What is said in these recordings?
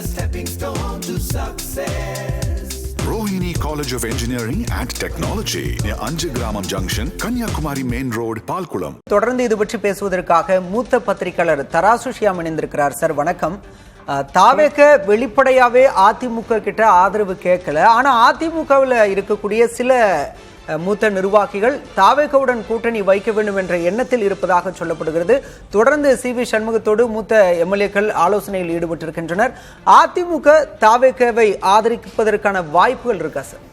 stepping stone to success. Rohini College of Engineering and Technology near Anjagramam Junction, Kanyakumari Main Road, Palkulam. தொடர்ந்து இது பற்றி பேசுவதற்காக மூத்த பத்திரிகையாளர் தராசு ஷியாம் இணைந்திருக்கிறார். சார் வணக்கம். தாவேக வெளிப்படையாவே அதிமுக கிட்ட ஆதரவு கேட்கல, ஆனா அதிமுகவில் இருக்கக்கூடிய சில மூத்த நிர்வாகிகள் தாவேகவுடன் கூட்டணி வைக்க வேண்டும் என்ற எண்ணத்தில் இருப்பதாக சொல்லப்படுகிறது. தொடர்ந்து சி.வி. சண்முகத்தோடு மூத்த எம்எல்ஏக்கள் ஆலோசனையில் ஈடுபட்டிருக்கின்றனர். அதிமுக தாவேகவை ஆதரிப்பதற்கான வாய்ப்புகள் இருக்கா சார்?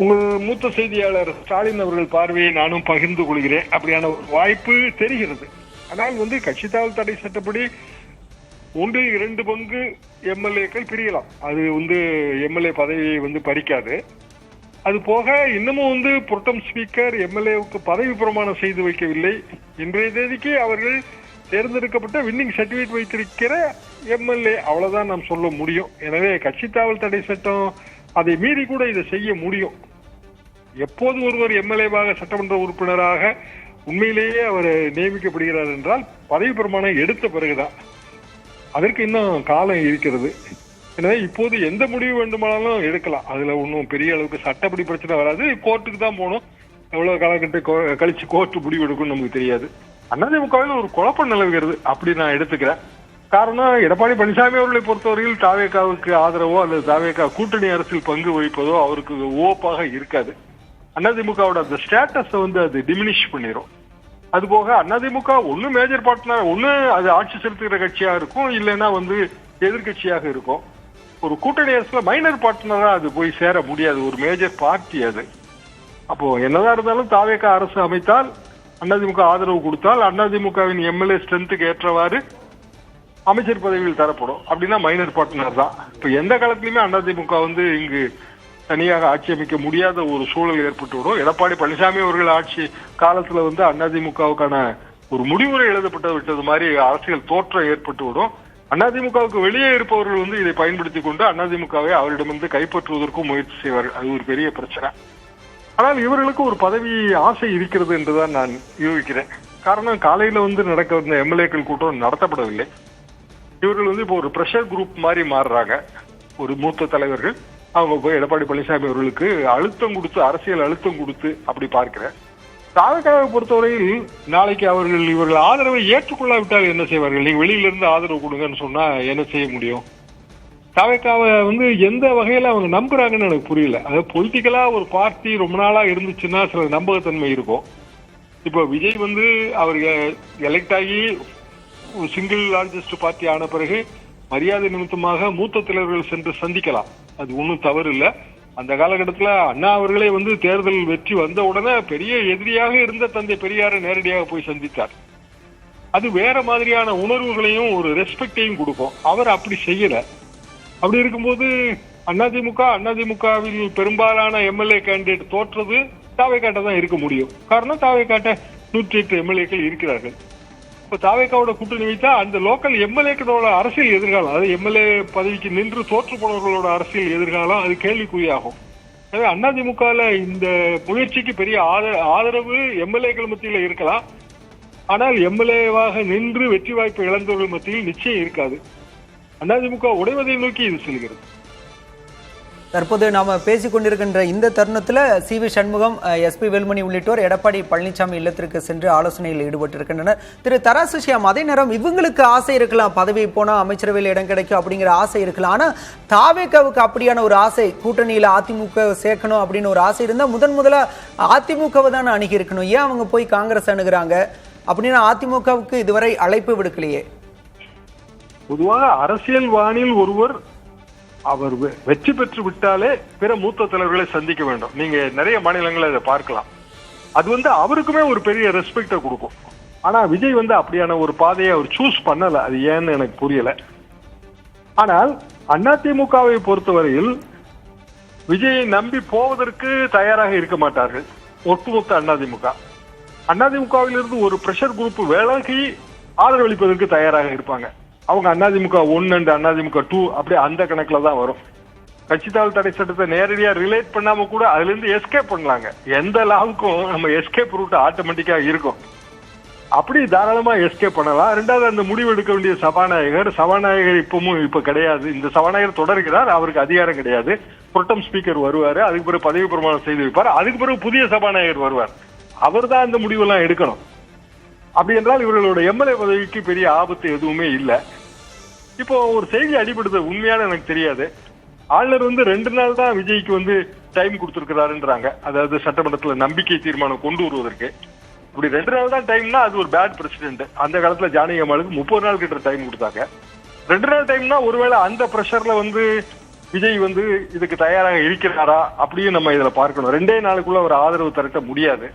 உங்கள் மூத்த செய்தியாளர் ஸ்டாலின் அவர்கள் பார்வையை நானும் பகிர்ந்து கொள்கிறேன். அப்படியான ஒரு வாய்ப்பு தெரிகிறது. ஆனால் கட்சி தாவல் தடை சட்டப்படி 1/2 பங்கு எம்எல்ஏக்கள் பிரியலாம். அது எம்எல்ஏ பதவியை பறிக்காது. அது போக இன்னமும் புரோட்டம் ஸ்பீக்கர் எம்எல்ஏவுக்கு பதவி பிரமாணம் செய்து வைக்கவில்லை. இன்றைய தேதிக்கு அவர்கள் தேர்ந்தெடுக்கப்பட்ட வின்னிங் சர்டிபிகேட் வைத்திருக்கிற எம்எல்ஏ, அவ்வளவுதான் நாம் சொல்ல முடியும். எனவே கட்சி தாவல் தடை சட்டம் அதை மீறி கூட இதை செய்ய முடியும். எப்போது ஒருவர் எம்எல்ஏவாக சட்டமன்ற உறுப்பினராக உண்மையிலேயே அவர் நியமிக்கப்படுகிறார் என்றால் பதவி பிரமாணம் எடுத்த பிறகுதான். அதற்கு இன்னும் காலம் இருக்கிறது. எனவே இப்போது எந்த முடிவு வேண்டுமானாலும் எடுக்கலாம். அதுல ஒன்றும் பெரிய அளவுக்கு சட்டப்படி பிரச்சனை வராது. கோர்ட்டுக்கு தான் போகணும். எவ்வளவு காலகட்டம் கழிச்சு கோர்ட்டு முடிவு எடுக்கும் நமக்கு தெரியாது. அதிமுகவில் ஒரு குழப்பம் நிலவுகிறது, அப்படி நான் எடுத்துக்கிறேன். காரணம், எடப்பாடி பழனிசாமி அவர்களை பொறுத்தவரையில் தாவேகாவுக்கு ஆதரவோ அல்லது தாவேகா கூட்டணி அரசில் பங்கு வகிப்பதோ அவருக்கு ஓப்பாக இருக்காது. அதிமுகவோட அந்த ஸ்டேட்டஸ் அது டிமினிஷ் பண்ணிடும். அதுபோக அதிமுக ஒன்னு மேஜர் பார்ட்னர், ஒன்னு அது ஆட்சி செலுத்துகிற கட்சியாக இருக்கும், இல்லைன்னா எதிர்கட்சியாக இருக்கும். ஒரு கூட்டணி அரசுல மைனர் பார்ட்னரா அது போய் சேர முடியாது. ஒரு மேஜர் பார்ட்டி அது. அப்போ என்னதான் இருந்தாலும் தாவேகா அரசு அமைத்தால், அதிமுக ஆதரவு கொடுத்தால், அதிமுகவின் எம்எல்ஏ ஸ்ட்ரென்த்துக்கு ஏற்றவாறு அமைச்சர் பதவியில் தரப்படும். அப்படின்னா மைனர் பார்ட்னர் தான். இப்ப எந்த காலத்திலுமே அதிமுக இங்கு தனியாக ஆட்சி அமைக்க முடியாத ஒரு சூழல் ஏற்பட்டுவிடும். எடப்பாடி பழனிசாமி அவர்கள் ஆட்சி காலத்துல அதிமுகவுக்கான ஒரு முடிவுரை எழுதப்பட்டு விட்டது மாதிரி அரசியல் தோற்றம் ஏற்பட்டுவிடும். அதிமுகவுக்கு வெளியே இருப்பவர்கள் இதை பயன்படுத்திக் கொண்டு அதிமுகவை அவரிடமிருந்து கைப்பற்றுவதற்கும் முயற்சி செய்வார்கள். அது ஒரு பெரிய பிரச்சனை. ஆனால் இவர்களுக்கு ஒரு பதவி ஆசை இருக்கிறது என்றுதான் நான் யூகிக்கிறேன். காரணம், காலையில நடக்க வந்த எம்எல்ஏக்கள் கூட்டம் நடத்தப்படவில்லை. இவர்கள் இப்போ ஒரு பிரஷர் குரூப் மாதிரி மாறுறாங்க. ஒரு மூத்த தலைவர்கள் அவங்க போய் எடப்பாடி பழனிசாமி அவர்களுக்கு அழுத்தம் கொடுத்து, அரசியல் அழுத்தம் கொடுத்து அப்படி பார்க்கிறேன். தாவேகாவை பொறுத்தவரையில் நாளைக்கு இவர்கள் ஆதரவை ஏற்றுக்கொள்ளாவிட்டால் என்ன செய்வார்கள்? நீங்க வெளியிலிருந்து ஆதரவு கொடுங்கன்னு சொன்னா என்ன செய்ய முடியும்? தாவேகாவை எந்த வகையில அவங்க நம்புறாங்கன்னு எனக்கு புரியல. அதாவது பொலிட்டிக்கலா ஒரு பார்ட்டி ரொம்ப நாளா இருந்துச்சுன்னா சில நம்பகத்தன்மை இருக்கும். இப்போ விஜய் அவர் எலெக்ட் ஆகி சிங்கிள் லார்ஜஸ்ட் பார்ட்டி ஆன பிறகு மரியாதை நிமித்தமாக மூத்த தலைவர்கள் சென்று சந்திக்கலாம். அது ஒன்றும் தவறு இல்லை. அந்த காலகட்டத்தில் அண்ணா அவர்களே தேர்தல் வெற்றி வந்த உடனே பெரிய எதிரியாக இருந்த தந்தை பெரியாரை நேரடியாக போய் சந்தித்தார். அது வேற மாதிரியான உணர்வுகளையும் ஒரு ரெஸ்பெக்டையும் கொடுக்கும். அவர் அப்படி செய்யல. அப்படி இருக்கும்போது அதிமுகவில் பெரும்பாலான எம்எல்ஏ கேண்டிடேட் தோற்றது தாவேகாட்ட தான் இருக்க முடியும். காரணம், தாவேகாட்ட 108 எம்எல்ஏக்கள் இருக்கிறார்கள். இப்ப தாவேகாவோட கூட்டணி வைத்தா அந்த லோக்கல் எம்எல்ஏக்களோட அரசியல் எதிர்காலம், அதாவது எம்எல்ஏ பதவிக்கு நின்று தோற்று போனவர்களோட அரசியல் எதிர்காலம் அது கேள்விக்குறியாகும். எனவே அதிமுகவில் இந்த முயற்சிக்கு பெரிய ஆதரவு எம்எல்ஏக்கள் மத்தியில் இருக்கலாம். ஆனால் எம்எல்ஏவாக நின்று வெற்றி வாய்ப்பு இழந்தவர்கள் மத்தியில் நிச்சயம் இருக்காது. அதிமுக உடைவதை நோக்கி இது செல்கிறது. தற்போது நாம பேசிக் கொண்டிருக்கின்ற இந்த தருணத்தில் சி.வி. சண்முகம், எஸ்.பி. வேலுமணி உள்ளிட்டோர் எடப்பாடி பழனிசாமி இல்லத்திற்கு சென்று ஆலோசனையில் ஈடுபட்டிருக்கின்றனர். திரு தராசு ஷியாம், அதே நேரம் இவங்களுக்கு ஆசை இருக்கலாம், பதவி போனா அமைச்சரவையில் இடம் கிடைக்கும் அப்படிங்கிற ஆசை இருக்கலாம். ஆனா தாவேகாவுக்கு அப்படியான ஒரு ஆசை, கூட்டணியில அதிமுக சேர்க்கணும் அப்படின்னு ஒரு ஆசை இருந்தா முதல்ல அதிமுகவை தான் அணுகி இருக்கணும். ஏன் அவங்க போய் காங்கிரஸ் அணுகுறாங்க அப்படின்னு அதிமுகவுக்கு இதுவரை அழைப்பு விடுக்கலையே? பொதுவாக அரசியல் வானில் ஒருவர் அவர் வெற்றி பெற்று விட்டாலே பிற மூத்த தலைவர்களை சந்திக்க வேண்டும். நீங்க நிறைய மாநிலங்களை அதை பார்க்கலாம். அது அவருக்குமே ஒரு பெரிய ரெஸ்பெக்டை கொடுக்கும். ஆனா விஜய் அப்படியான ஒரு பாதையை அவர் சூஸ் பண்ணல. அது ஏன்னு எனக்கு புரியல. ஆனால் அதிமுகவை பொறுத்தவரையில் விஜயை நம்பி போவதற்கு தயாராக இருக்க மாட்டார்கள் ஒட்டுமொத்த அதிமுகவில் இருந்து ஒரு பிரஷர் குரூப் விலகி ஆதரவளிப்பதற்கு தயாராக இருப்பாங்க. அவங்க அதிமுக 1 and அதிமுக 2 அப்படியே அந்த கணக்குல தான் வரும். கட்சி தாவல் தடை சட்டத்தை நேரடியா ரிலேட் பண்ணாம கூட அதுல இருந்து எஸ்கேப் பண்ணலாங்க. எந்த லாவுக்கும் நம்ம எஸ்கேப் ரூட் ஆட்டோமேட்டிக்கா இருக்கும். அப்படி தாராளமா எஸ்கேப் பண்ணலாம். ரெண்டாவது, அந்த முடிவு எடுக்க வேண்டிய சபாநாயகர் இப்ப கிடையாது. இந்த சபாநாயகர் தொடர்கிறார், அவருக்கு அதிகாரம் கிடையாது. புரோட்டம் ஸ்பீக்கர் வருவாரு, அதுக்கு பிறகு பதவி பிரமாணம் செய்து வைப்பார், அதுக்கு பிறகு புதிய சபாநாயகர் வருவார். அவர் தான் இந்த முடிவெல்லாம் எடுக்கணும். அப்படி என்றால் இவர்களோட எம்எல்ஏ பதவிக்கு பெரிய ஆபத்து எதுவுமே இல்லை. இப்போ ஒரு செய்தி அடிபடுது, உண்மையான எனக்கு தெரியாது. ஆளுநர் 2 நாள் தான் விஜய்க்கு டைம் கொடுத்திருக்கிறாருன்றாங்க. அதாவது சட்டமன்றத்துல நம்பிக்கை தீர்மானம் கொண்டு வருவதற்கு. இப்படி 2 நாள் தான் டைம்னா அது ஒரு பேட் பிரசிடென்ட். அந்த காலத்துல ஜானகி அம்மாளுக்கு 30 நாள் கிட்ட டைம் கொடுத்தாங்க. 2 நாள் டைம்னா ஒருவேளை அந்த பிரஷர்ல விஜய் இதுக்கு தயாராக இருக்கிறாரா அப்படியும் நம்ம இதுல பார்க்கணும். 2 நாளுக்குள்ள ஒரு ஆதரவு திரட்ட முடியாது.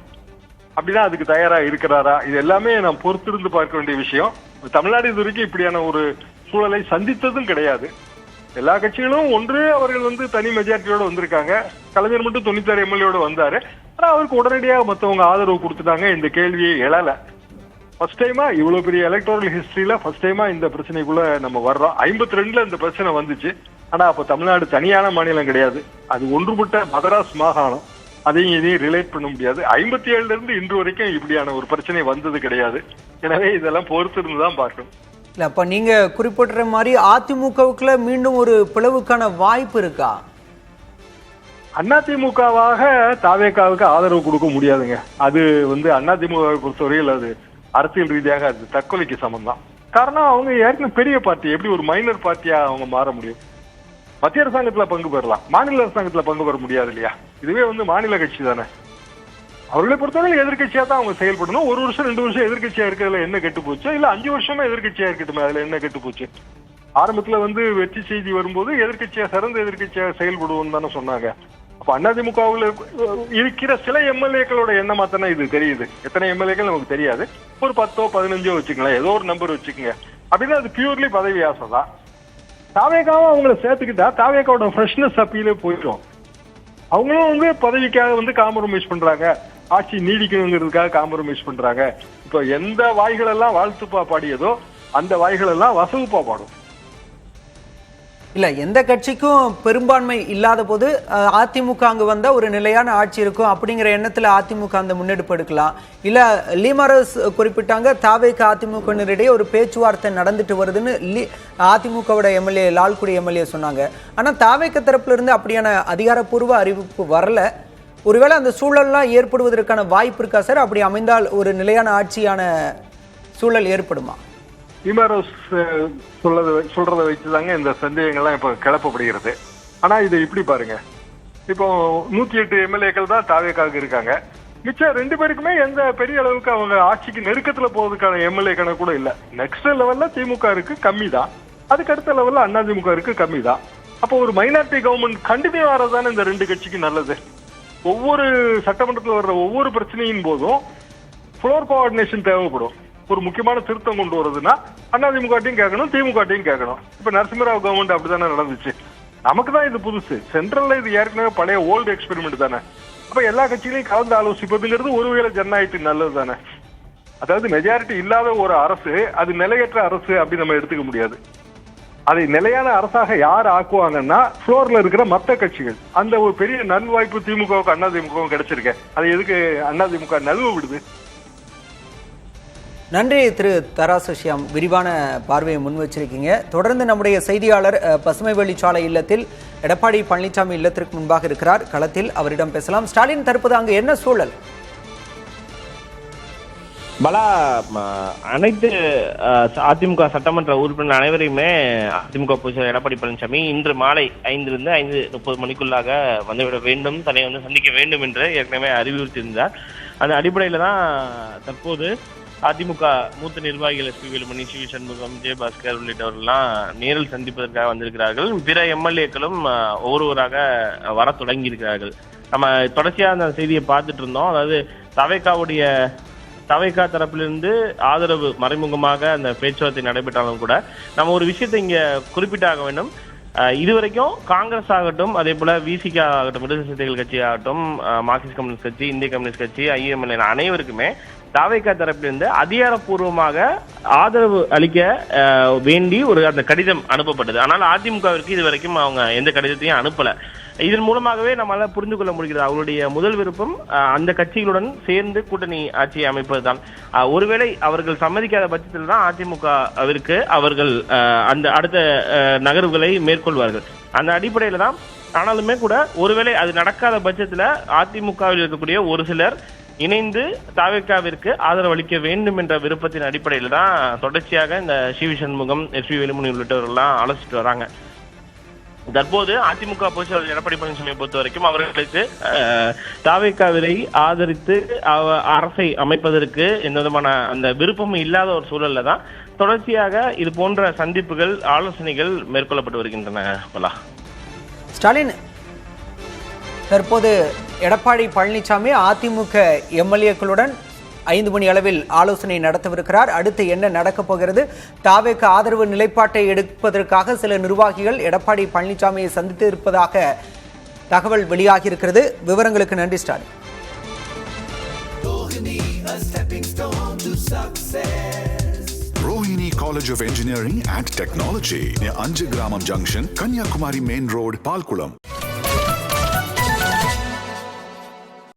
அப்படிதான் அதுக்கு தயாராக இருக்கிறாரா, இது எல்லாமே நாம் பொறுத்திருந்து பார்க்க வேண்டிய விஷயம். தமிழ்நாடு இது வரைக்கும் இப்படியான ஒரு சூழலை சந்தித்ததும் கிடையாது. எல்லா கட்சிகளும் ஒன்று அவர்கள் தனி மெஜாரிட்டியோட வந்திருக்காங்க. கலைஞர் மட்டும் 96 எம்எல்ஏயோட வந்தாரு. ஆனா அவருக்கு உடனடியாக மற்றவங்க ஆதரவு கொடுத்துட்டாங்க. இந்த கேள்வியை எழல. ஃபர்ஸ்ட் டைமா இவ்வளவு பெரிய எலக்டோரல் ஹிஸ்டரியில ஃபர்ஸ்ட் டைமா இந்த பிரச்சனைக்குள்ள நம்ம வர்றோம். 52ல இந்த பிரச்சனை வந்துச்சு. ஆனா அப்ப தமிழ்நாடு தனியான மாநிலம் கிடையாது, அது ஒன்றுபட்ட மதராஸ் மாகாணம். அதையும் இதையும் ரிலேட் பண்ண முடியாது. 57ல இருந்து இன்று வரைக்கும் இப்படியான ஒரு பிரச்சனை வந்தது கிடையாது. எனவே இதெல்லாம் பொறுத்து இருந்துதான் பார்க்கணும். இல்ல, அப்ப நீங்க குறிப்பிட்ட மாதிரி அதிமுகவுக்குள்ள மீண்டும் ஒரு பிளவுக்கான வாய்ப்பு இருக்கா? அதிமுகவாக தாவேகாவுக்கு ஆதரவு கொடுக்க முடியாதுங்க. அது அதிமுகவை பொறுத்தவரையில் அது அரசியல் ரீதியாக அது தற்கொலைக்கு சமம் தான். காரணம், அவங்க ஏற்கனவே பெரிய பார்ட்டி, எப்படி ஒரு மைனர் பார்ட்டியா அவங்க மாற முடியும்? மத்திய அரசாங்கத்துல பங்கு பெறலாம், மாநில அரசாங்கத்துல பங்கு பெற முடியாது இல்லையா? இதுவே மாநில கட்சி தானே. அவர்களை பொறுத்தவரை எதிர்கட்சியா தான் அவங்க செயல்படணும். 1 வருஷம் 2 வருஷம் எதிர்கட்சியா இருக்கிறதுல என்ன கெட்டு போச்சு? இல்ல 5 வருஷமா எதிர்கட்சியா இருக்கட்டுமே, அதுல என்ன கெட்டு போச்சு? ஆரம்பத்துல வெற்றி செய்தி வரும்போது எதிர்கட்சியா சிறந்த எதிர்கட்சியா செயல்படுவோம் தானே சொன்னாங்க. அப்ப அதிமுகவில் இருக்கிற சில எம்எல்ஏக்களோட எண்ணமா தானே இது தெரியுது. எத்தனை எம்எல்ஏக்கள் நமக்கு தெரியாது. ஒரு 10ஓ 15ஓ வச்சுக்கலாம், ஏதோ ஒரு நம்பர் வச்சுக்கோங்க. அப்படின்னா அது பியூர்லி பதவி ஆசை தான். தாவேகாவும் அவங்களை சேர்த்துக்கிட்டா தாவேகாவோட ஃப்ரெஷ்னஸ் அப்பீலே போயிடும். அவங்களும் பதவிக்காக காம்ப்ரமைஸ் பண்றாங்க, ஆட்சி நீடிக்கணுங்கிறதுக்காக காம்ப்ரமைஸ் பண்றாங்க. இப்ப எந்த வாய்கள் எல்லாம் வாழ்த்துப்பா பாடியதோ அந்த வாய்கள் எல்லாம் வசவுப்பா பாடும். இல்ல, எந்த கட்சிக்கும் பெரும்பான்மை இல்லாத போது அதிமுக அங்கு வந்தா ஒரு நிலையான ஆட்சி இருக்கும் அப்படிங்கிற எண்ணத்துல அதிமுக அந்த முன்னெடுப்பு எடுக்கலாம். இல்ல, லீமரஸ் குறிப்பிட்டாங்க, தாவேக அதிமுக இடையே ஒரு பேச்சுவார்த்தை நடந்துட்டு வருதுன்னு அதிமுகவோட எம்எல்ஏ லால்குடி எம்எல்ஏ சொன்னாங்க. ஆனா தாவேக தரப்புல இருந்து அப்படியான அதிகாரப்பூர்வ அறிவிப்பு வரல. ஒருவேளை அந்த சூழல்லாம் ஏற்படுவதற்கான வாய்ப்பு இருக்கா சார்? அப்படி அமைந்தால் ஒரு நிலையான ஆட்சியான சூழல் ஏற்படுமா? லீமரஸ் சொல்றதை வச்சுதாங்க இந்த சந்தேகங்கள்லாம் இப்ப கிளப்பப்படுகிறது. ஆனா இதை இப்படி பாருங்க, இப்போ 108 எம்எல்ஏக்கள் தான் தாவேகாவுக்கு இருக்காங்க. மிச்சம் 2 பேருக்குமே எந்த பெரிய அளவுக்கு அவங்க ஆட்சிக்கு நெருக்கத்துல போவதற்கான எம்எல்ஏ கணக்கு கூட இல்ல. நெக்ஸ்ட் லெவல்ல திமுக இருக்கு, கம்மி தான். அதுக்கு அடுத்த லெவல்ல அதிமுக இருக்கு, கம்மி தான். அப்போ ஒரு மைனாரிட்டி கவர்மெண்ட் கண்டினியூ ஆறதானே இந்த 2 கட்சிக்கு நல்லது. ஒவ்வொரு சட்டமன்றத்தில் வர்ற ஒவ்வொரு பிரச்சனையின் போதும் ஃப்ளோர் கோஆர்டினேஷன் தேவைப்படும். ஒரு முக்கியமான திருத்தம் கொண்டு வருதுன்னா அதிமுகட்டையும் கேட்கணும், திமுகட்டையும் கேட்கணும். இப்ப நரசிம்மராவ் கவர்மெண்ட் அப்படித்தானே நடந்துச்சு. நமக்கு தான் இது புதுசு. சென்ட்ரல்ல இது ஏற்கனவே பழைய ஓல்டு எக்ஸ்பெரிமெண்ட் தானே. அப்ப எல்லா கட்சிகளையும் கலந்து ஆலோசிப்பதுங்கிறது ஒருவேளை ஜனநாயகத்துக்கு நல்லது தானே. அதாவது மெஜாரிட்டி இல்லாத ஒரு அரசு அது நிலையற்ற அரசு அப்படி நம்ம எடுத்துக்க முடியாது. அதை நிலையான அரசாக யார் ஆக்குவாங்கன்னா ஃப்ளோர்ல இருக்கிற மற்ற கட்சிகள். அந்த ஒரு பெரிய நல்வாய்ப்பு திமுகவுக்கு அதிமுகவும் கிடைச்சிருக்கேன். அது எதுக்கு அதிமுக நழுவ விடுது? நன்றி திரு தராசு ஷியாம், விரிவான பார்வையை முன் வச்சிருக்கீங்க. தொடர்ந்து நம்முடைய செய்தியாளர் பசுமை வழிச்சாலை இல்லத்தில் எடப்பாடி பழனிசாமி இல்லத்திற்கு முன்பாக இருக்கிறார். களத்தில் அவரிடம் பேசலாம். ஸ்டாலின், தற்போது அங்கு என்ன சூழல்? பலா, அனைத்து அதிமுக சட்டமன்ற உறுப்பினர் அனைவரையுமே அதிமுக பொதுச்செயலாளர் எடப்பாடி பழனிசாமி இன்று மாலை 5 to 5:30 மணிக்குள்ளாக வந்துவிட வேண்டும், தன்னை சந்திக்க வேண்டும் என்று ஏற்கனவே அறிவுறுத்தியிருந்தார். அந்த அடிப்படையில் தான் தற்போது அதிமுக மூத்த நிர்வாகிகள் SP Velumani, C V Shanmugam, Jayabaskar உள்ளிட்டவர்கள்லாம் நேரில் சந்திப்பதற்காக வந்திருக்கிறார்கள். பிற எம்எல்ஏக்களும் ஒவ்வொருவராக வர தொடங்கி இருக்கிறார்கள். நம்ம தொடர்ச்சியாக அந்த செய்தியை பார்த்துட்டு இருந்தோம். அதாவது தாவேகா தரப்பிலிருந்து ஆதரவு மறைமுகமாக அந்த பேச்சுவார்த்தை நடைபெற்றாலும் கூட நம்ம ஒரு விஷயத்தை இங்க குறிப்பிட்டாக வேண்டும். இதுவரைக்கும் காங்கிரஸ் ஆகட்டும், அதே போல விசிகா ஆகட்டும், விடுதலை சிறுத்தைகள் கட்சி ஆகட்டும், மார்க்சிஸ்ட் கம்யூனிஸ்ட் கட்சி, இந்திய கம்யூனிஸ்ட் கட்சி, ஐஎம்எல் அனைவருக்குமே தாவேகா தரப்பிலிருந்து அதிகாரப்பூர்வமாக ஆதரவு அளிக்க வேண்டி அந்த கடிதம் அனுப்பப்பட்டது. ஆனால் அதிமுகவிற்கு இது வரைக்கும் அவங்க எந்த கடிதத்தையும் அனுப்பல. இதன் மூலமாகவே நம்மளால புரிந்து கொள்ள முடிகிறது அவருடைய முதல் விருப்பம் அந்த கட்சிகளுடன் சேர்ந்து கூட்டணி ஆட்சியை அமைப்பதுதான். ஒருவேளை அவர்கள் சம்மதிக்காத பட்சத்தில் தான் அதிமுகவிற்கு அவர்கள் அந்த அடுத்த நகர்வுகளை மேற்கொள்வார்கள். அந்த அடிப்படையில தான். ஆனாலுமே கூட ஒருவேளை அது நடக்காத பட்சத்துல அதிமுகவில் இருக்கக்கூடிய ஒரு சிலர் இணைந்து தாவேகாவிற்கு ஆதரவு அளிக்க வேண்டும் என்ற விருப்பத்தின் அடிப்படையில தான் தொடர்ச்சியாக இந்த சிவி சண்முகம், எஸ்பி வேலுமணி உள்ளிட்டவர்கள்லாம் ஆலோசிச்சுட்டு வராங்க. தற்போது அதிமுக பொதுச்செயலாளர் எடப்பாடி பழனிசாமியை பொறுத்த வரைக்கும் அவர்களுக்கு தாவேகாவினை ஆதரித்து அரசை அமைப்பதற்கு எந்த விதமான அந்த விருப்பமும் இல்லாத ஒரு சூழல்ல தான் தொடர்ச்சியாக இது போன்ற சந்திப்புகள், ஆலோசனைகள் மேற்கொள்ளப்பட்டு வருகின்றன. ஸ்டாலின், தற்போது எடப்பாடி பழனிசாமி அதிமுக எம்எல்ஏக்களுடன் 5 மணி அளவில் ஆலோசனை நடத்தவிருக்கிறார். அடுத்து என்ன நடக்கப் போகிறது? தாவேக்கு ஆதரவு நிலைப்பாட்டை எடுப்பதற்காக சில நிர்வாகிகள் எடப்பாடி பழனிசாமியை சந்தித்து இருப்பதாக தகவல் வெளியாகி இருக்கிறது. விவரங்களுக்கு நன்றி Stalin. Rohini College of Engineering and Technology near Anjagramam Junction, Kanyakumari Main Road, Palkulam.